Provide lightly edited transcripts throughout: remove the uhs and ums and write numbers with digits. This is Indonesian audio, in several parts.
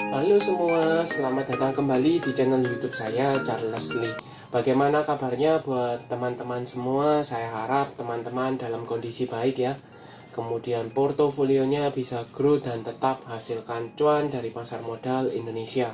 Halo semua, selamat datang kembali di channel YouTube saya, Charles Lee. Bagaimana kabarnya buat teman-teman semua? Saya harap teman-teman dalam kondisi baik ya. Kemudian portofolionya bisa grow dan tetap hasilkan cuan dari pasar modal Indonesia.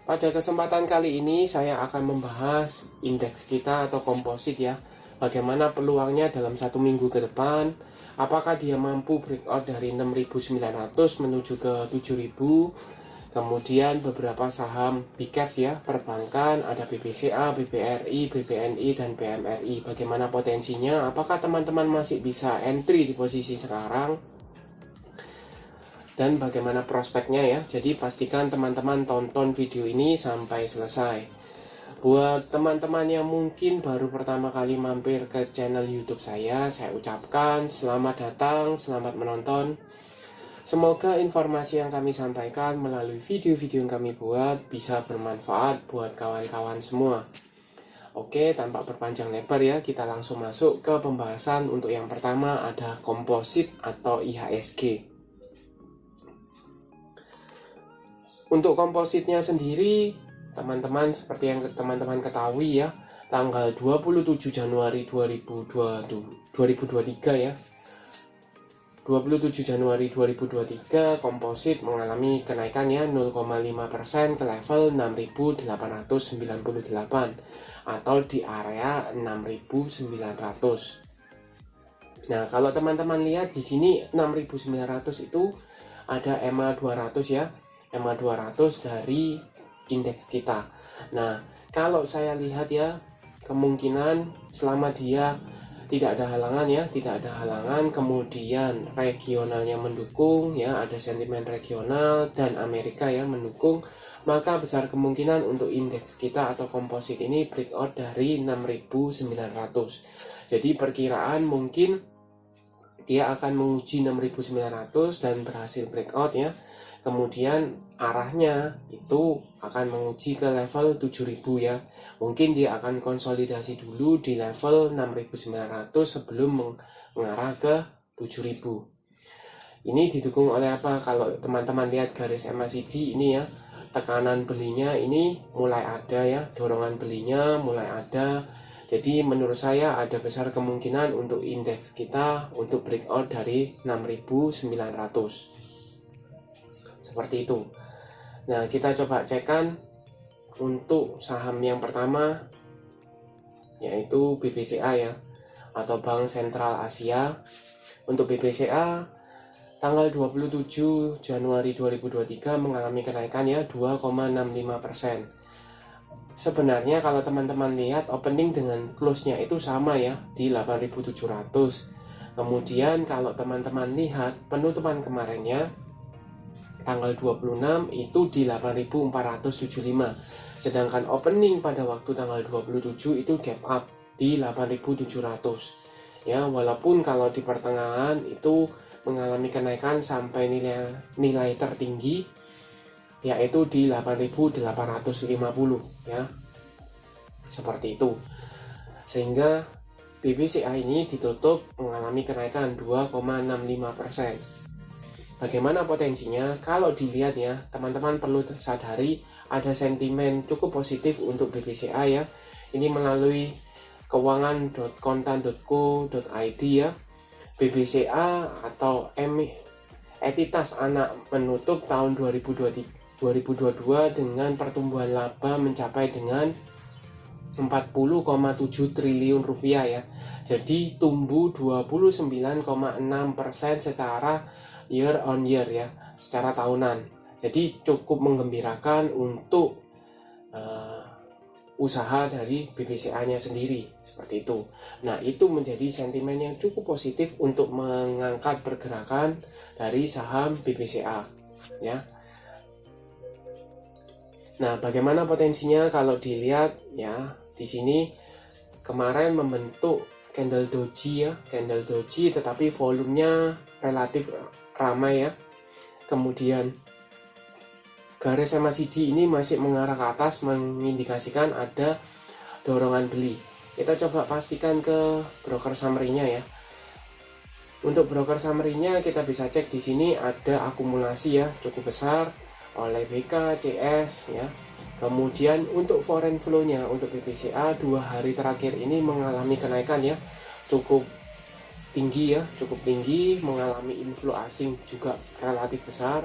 Pada kesempatan kali ini saya akan membahas indeks kita atau komposit ya. Bagaimana peluangnya dalam satu minggu ke depan. Apakah dia mampu breakout dari 6.900 menuju ke 7.000. Kemudian beberapa saham big caps ya, perbankan, ada BBCA, BBRI, BBNI, dan BMRI. Bagaimana potensinya? Apakah teman-teman masih bisa entry di posisi sekarang? Dan bagaimana prospeknya ya. Jadi pastikan teman-teman tonton video ini sampai selesai. Buat teman-teman yang mungkin baru pertama kali mampir ke channel YouTube saya ucapkan selamat datang, selamat menonton. Semoga informasi yang kami sampaikan melalui video-video yang kami buat bisa bermanfaat buat kawan-kawan semua. Oke, tanpa berpanjang lebar ya, kita langsung masuk ke pembahasan. Untuk yang pertama ada komposit atau IHSG. Untuk kompositnya sendiri, teman-teman seperti yang teman-teman ketahui ya, tanggal 27 Januari 2023 ya. 27 Januari 2023 komposit mengalami kenaikan ya 0,5% ke level 6.898 atau di area 6.900. Nah, kalau teman-teman lihat di sini 6.900 itu ada EMA 200 ya. EMA 200 dari indeks kita. Nah, kalau saya lihat ya, kemungkinan selama dia tidak ada halangan ya, tidak ada halangan, kemudian regionalnya mendukung ya, ada sentimen regional dan Amerika ya mendukung, maka besar kemungkinan untuk indeks kita atau komposit ini breakout dari 6.900. Jadi perkiraan mungkin dia akan menguji 6.900 dan berhasil breakout ya. Kemudian arahnya itu akan menguji ke level 7.000 ya. Mungkin dia akan konsolidasi dulu di level 6.900 sebelum mengarah ke 7.000. Ini didukung oleh apa? Kalau teman-teman lihat garis MACD ini ya, tekanan belinya ini mulai ada ya, dorongan belinya mulai ada. Jadi menurut saya ada besar kemungkinan untuk indeks kita untuk breakout dari 6.900. Seperti itu. Nah, kita coba cekkan untuk saham yang pertama, yaitu BBCA ya, atau Bank Sentral Asia. Untuk BBCA tanggal 27 Januari 2023 mengalami kenaikan ya 2,65%. Sebenarnya kalau teman-teman lihat opening dengan close-nya itu sama ya, di 8.700. Kemudian kalau teman-teman lihat penutupan kemarinnya tanggal 26 itu di 8.475. Sedangkan opening pada waktu tanggal 27 itu gap up di 8.700. Ya, walaupun kalau di pertengahan itu mengalami kenaikan sampai nilai tertinggi yaitu di 8.850 ya. Seperti itu. Sehingga BBCA ini ditutup mengalami kenaikan 2,65%. Bagaimana potensinya? Kalau dilihat ya, teman-teman perlu sadari ada sentimen cukup positif untuk BBCA ya. Ini melalui keuangan.kontan.co.id ya. BBCA atau entitas anak menutup tahun 2022 dengan pertumbuhan laba mencapai dengan 40,7 triliun rupiah ya. Jadi tumbuh 29,6% secara year on year ya, secara tahunan. Jadi cukup menggembirakan untuk usaha dari BBCA-nya sendiri, seperti itu. Nah, itu menjadi sentimen yang cukup positif untuk mengangkat pergerakan dari saham BBCA ya. Nah, bagaimana potensinya kalau dilihat ya, di sini kemarin membentuk candle doji ya, candle doji, tetapi volumenya relatif ramai ya. Kemudian garis MACD ini masih mengarah ke atas, mengindikasikan ada dorongan beli. Kita coba pastikan ke broker summary-nya ya. Untuk broker summary-nya kita bisa cek di sini ada akumulasi ya cukup besar oleh BK, CS ya. Kemudian untuk foreign flow-nya untuk BBCA 2 hari terakhir ini mengalami kenaikan ya cukup tinggi ya, cukup tinggi, mengalami inflow asing juga relatif besar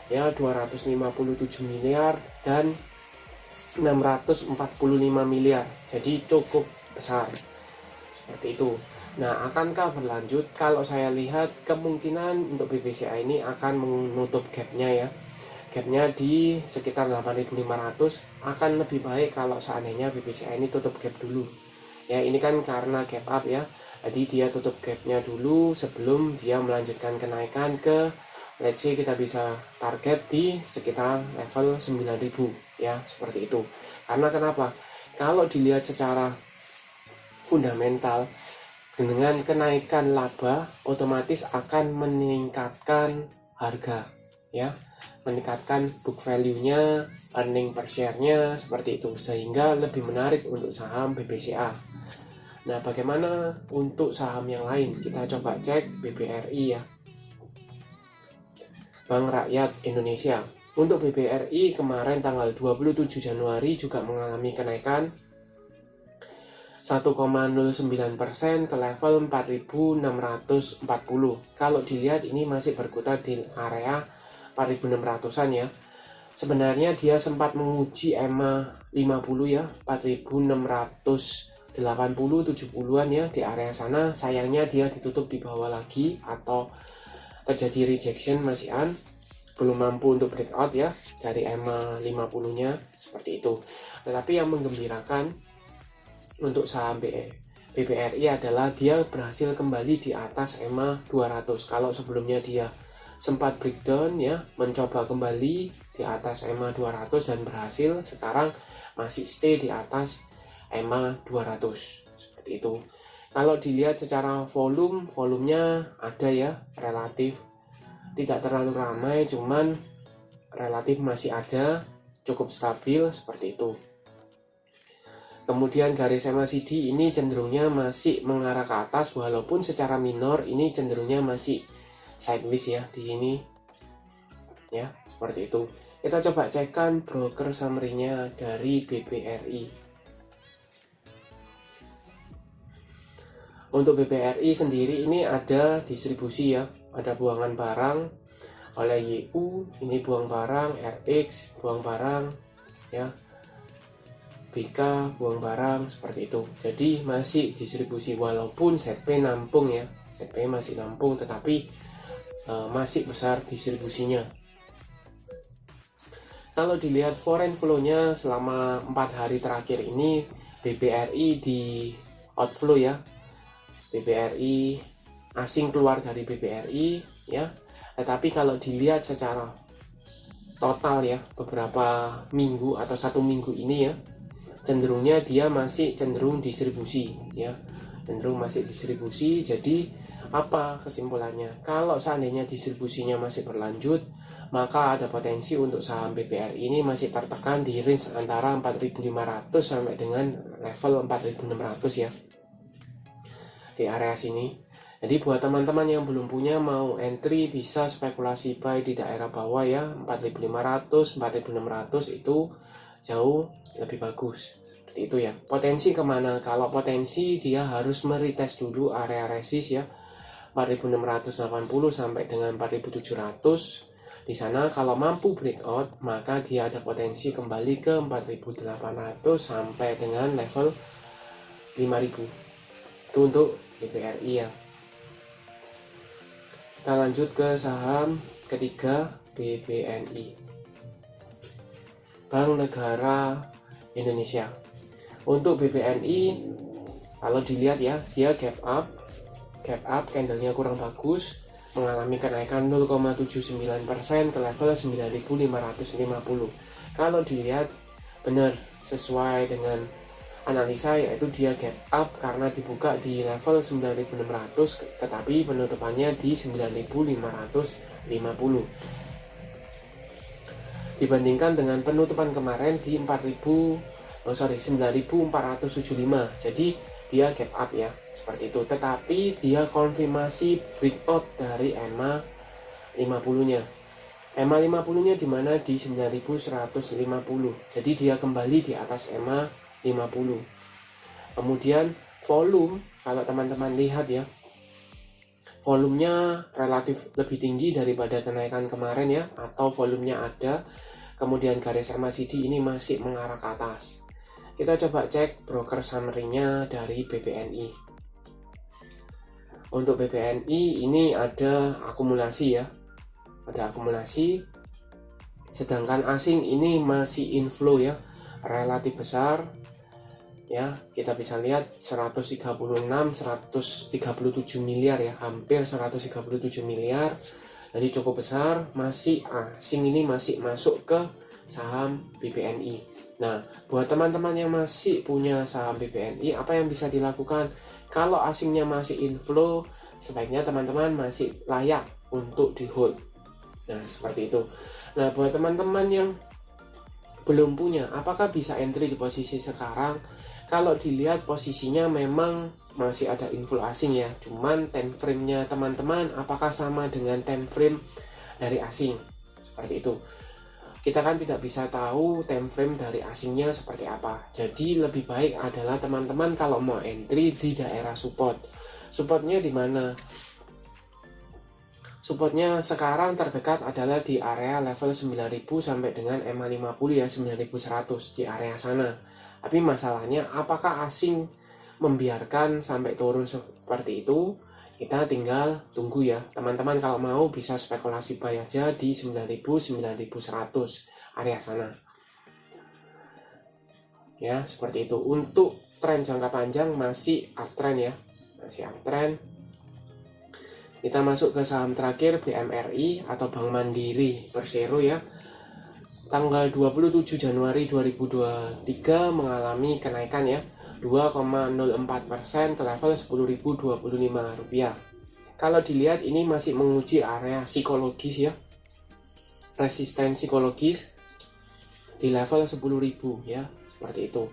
ya, 257 miliar dan 645 miliar. Jadi cukup besar. Seperti itu. Nah, akankah berlanjut? Kalau saya lihat kemungkinan untuk BBCA ini akan menutup gapnya ya. Gapnya di sekitar 8.500, akan lebih baik kalau seandainya BBCA ini tutup gap dulu. Ya, ini kan karena gap up ya. Jadi dia tutup gapnya dulu sebelum dia melanjutkan kenaikan ke, let's say kita bisa target di sekitar level 9.000 ya, seperti itu. Karena kenapa? Kalau dilihat secara fundamental, dengan kenaikan laba otomatis akan meningkatkan harga ya, meningkatkan book value-nya, earning per share-nya seperti itu, sehingga lebih menarik untuk saham BBCA. Nah, bagaimana untuk saham yang lain? Kita coba cek BBRI ya, Bank Rakyat Indonesia. Untuk BBRI kemarin tanggal 27 Januari juga mengalami kenaikan 1,09% ke level 4.640. Kalau dilihat ini masih berkutat di area 4.600-an ya. Sebenarnya dia sempat menguji EMA 50 ya, 4.680 70-an ya, di area sana. Sayangnya dia ditutup di bawah lagi atau terjadi rejection masihan, belum mampu untuk breakout ya dari EMA 50-nya seperti itu. Tetapi yang menggembirakan untuk saham BBRI adalah dia berhasil kembali di atas EMA 200. Kalau sebelumnya dia sempat breakdown ya, mencoba kembali di atas EMA 200 dan berhasil, sekarang masih stay di atas EMA 200 seperti itu. Kalau dilihat secara volumenya ada ya, relatif tidak terlalu ramai, cuman relatif masih ada, cukup stabil seperti itu. Kemudian garis MACD ini cenderungnya masih mengarah ke atas, walaupun secara minor ini cenderungnya masih sideways ya di sini. Ya, seperti itu. Kita coba cekkan broker summary-nya dari BBRI. Untuk BBRI sendiri ini ada distribusi ya, ada buangan barang oleh YU, ini buang barang, RX buang barang ya, BK buang barang seperti itu. Jadi masih distribusi, walaupun ZP nampung ya, ZP masih nampung, tetapi masih besar distribusinya. Kalau dilihat foreign flow-nya selama 4 hari terakhir ini, BBRI di outflow ya, BBRI asing keluar dari BBRI ya. Tetapi kalau dilihat secara total ya, beberapa minggu atau 1 minggu ini ya, cenderungnya dia masih cenderung distribusi ya, cenderung masih distribusi. Jadi apa kesimpulannya? Kalau seandainya distribusinya masih berlanjut, maka ada potensi untuk saham BBRI ini masih tertekan di range antara 4.500 sampai dengan level 4.600 ya, di area sini. Jadi buat teman-teman yang belum punya, mau entry bisa spekulasi buy di daerah bawah ya, 4.500 4.600 itu jauh lebih bagus. Seperti itu ya. Potensi kemana? Kalau potensi dia harus meretest dulu area resist ya, 4.680 sampai dengan 4.700. Di sana kalau mampu breakout, maka dia ada potensi kembali ke 4.800 sampai dengan level 5.000. Itu untuk BBRI ya. Kita lanjut ke saham ketiga, BBNI, Bank Negara Indonesia. Untuk BBNI kalau dilihat ya, dia gap up, candlenya kurang bagus, mengalami kenaikan 0,79% ke level 9.550. Kalau dilihat benar sesuai dengan analisa, yaitu dia gap up karena dibuka di level 9.600 tetapi penutupannya di 9.550 dibandingkan dengan penutupan kemarin di 9.475. Jadi dia gap up ya, seperti itu. Tetapi dia konfirmasi breakout dari EMA 50-nya. EMA 50-nya di mana di 9150. Jadi dia kembali di atas EMA 50. Kemudian volume, kalau teman-teman lihat ya, volumenya relatif lebih tinggi daripada kenaikan kemarin ya, atau volumenya ada. Kemudian garis MACD ini masih mengarah ke atas. Kita coba cek broker summary-nya dari BBNI. Untuk BBNI ini ada akumulasi ya, ada akumulasi. Sedangkan asing ini masih inflow ya, relatif besar. Ya, kita bisa lihat 137 miliar ya, hampir 137 miliar. Jadi cukup besar, masih asing ini masih masuk ke saham BBNI. Nah, buat teman-teman yang masih punya saham BBNI, apa yang bisa dilakukan? Kalau asingnya masih inflow, sebaiknya teman-teman masih layak untuk di hold. Nah, seperti itu. Nah, buat teman-teman yang belum punya, apakah bisa entry di posisi sekarang? Kalau dilihat posisinya memang masih ada inflow asing ya, cuman time frame-nya teman-teman apakah sama dengan time frame dari asing? Seperti itu. Kita kan tidak bisa tahu time frame dari asingnya seperti apa. Jadi lebih baik adalah teman-teman kalau mau entry di daerah support. Supportnya di mana? Supportnya sekarang terdekat adalah di area level 9000 sampai dengan EMA 50 ya, 9100 di area sana. Tapi masalahnya apakah asing membiarkan sampai turun seperti itu? Kita tinggal tunggu ya. Teman-teman kalau mau bisa spekulasi buy aja di 9000-9100 area sana. Ya, seperti itu. Untuk tren jangka panjang masih uptrend ya. Masih uptrend. Kita masuk ke saham terakhir BMRI atau Bank Mandiri Persero ya. Tanggal 27 Januari 2023 mengalami kenaikan ya 2,04% ke level Rp10.025. Kalau dilihat ini masih menguji area psikologis ya, resisten psikologis di level 10.000 ya, seperti itu.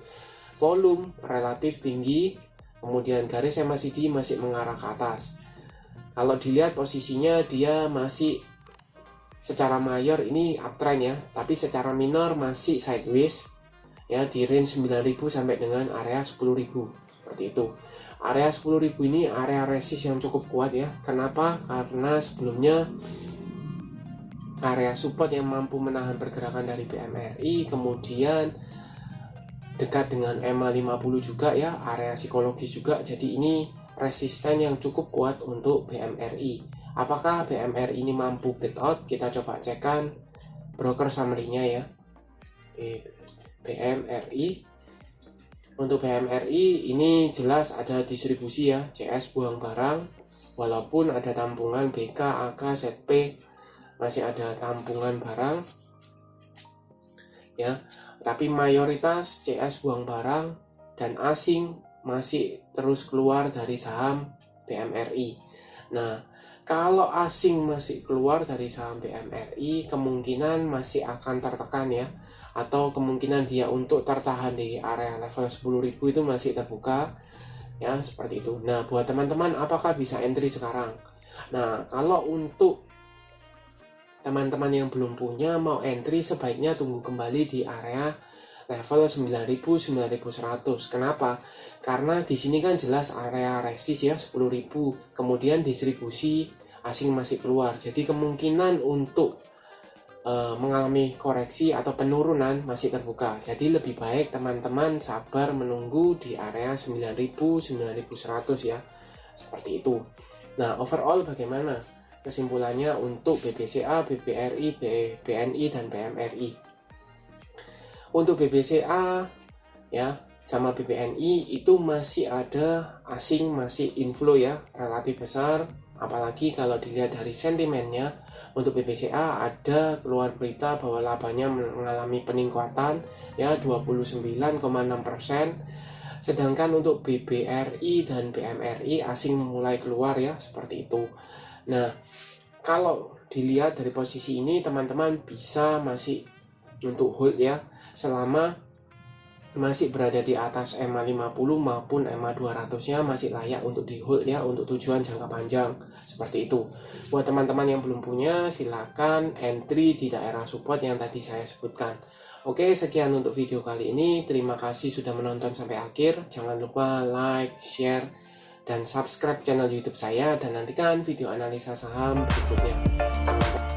Volume relatif tinggi, kemudian garis MACD masih mengarah ke atas. Kalau dilihat posisinya dia masih secara mayor ini uptrend ya, tapi secara minor masih sideways ya di range 9.000 sampai dengan area 10.000 seperti itu. Area 10.000 ini area resist yang cukup kuat ya. Kenapa? Karena sebelumnya area support yang mampu menahan pergerakan dari BMRI, kemudian dekat dengan EMA 50 juga ya, area psikologis juga. Jadi ini resisten yang cukup kuat untuk BMRI. Apakah BMRI ini mampu breakout? Kita coba cekkan broker summary-nya ya. BMRI. Untuk BMRI ini jelas ada distribusi ya, CS buang barang. Walaupun ada tampungan BK, AK, ZP, masih ada tampungan barang. Ya, tapi mayoritas CS buang barang dan asing masih terus keluar dari saham BMRI. Nah, kalau asing masih keluar dari saham BMRI, kemungkinan masih akan tertekan ya, atau kemungkinan dia untuk tertahan di area level 10.000 itu masih terbuka ya, seperti itu. Nah, buat teman-teman apakah bisa entry sekarang? Nah, kalau untuk teman-teman yang belum punya mau entry, sebaiknya tunggu kembali di area level 9.000-9.100. Kenapa? Karena di sini kan jelas area resist ya 10.000, kemudian distribusi asing masih keluar. Jadi kemungkinan untuk mengalami koreksi atau penurunan masih terbuka. Jadi lebih baik teman-teman sabar menunggu di area 9.000-9.100 ya. Seperti itu. Nah, overall bagaimana kesimpulannya untuk BBCA, BBRI, BNI dan BMRI? Untuk BBCA ya sama BBNI itu masih ada asing, masih inflow ya, relatif besar. Apalagi kalau dilihat dari sentimennya, untuk BBCA ada keluar berita bahwa labanya mengalami peningkatan ya 29,6%. Sedangkan untuk BBRI dan BMRI asing mulai keluar ya, seperti itu. Nah, kalau dilihat dari posisi ini teman-teman bisa masih untuk hold ya selama masih berada di atas EMA 50 maupun EMA 200-nya masih layak untuk di hold ya, untuk tujuan jangka panjang seperti itu. Buat teman-teman yang belum punya, silakan entry di daerah support yang tadi saya sebutkan. Oke, sekian untuk video kali ini. Terima kasih sudah menonton sampai akhir. Jangan lupa like, share, dan subscribe channel YouTube saya, dan nantikan video analisa saham berikutnya. Sampai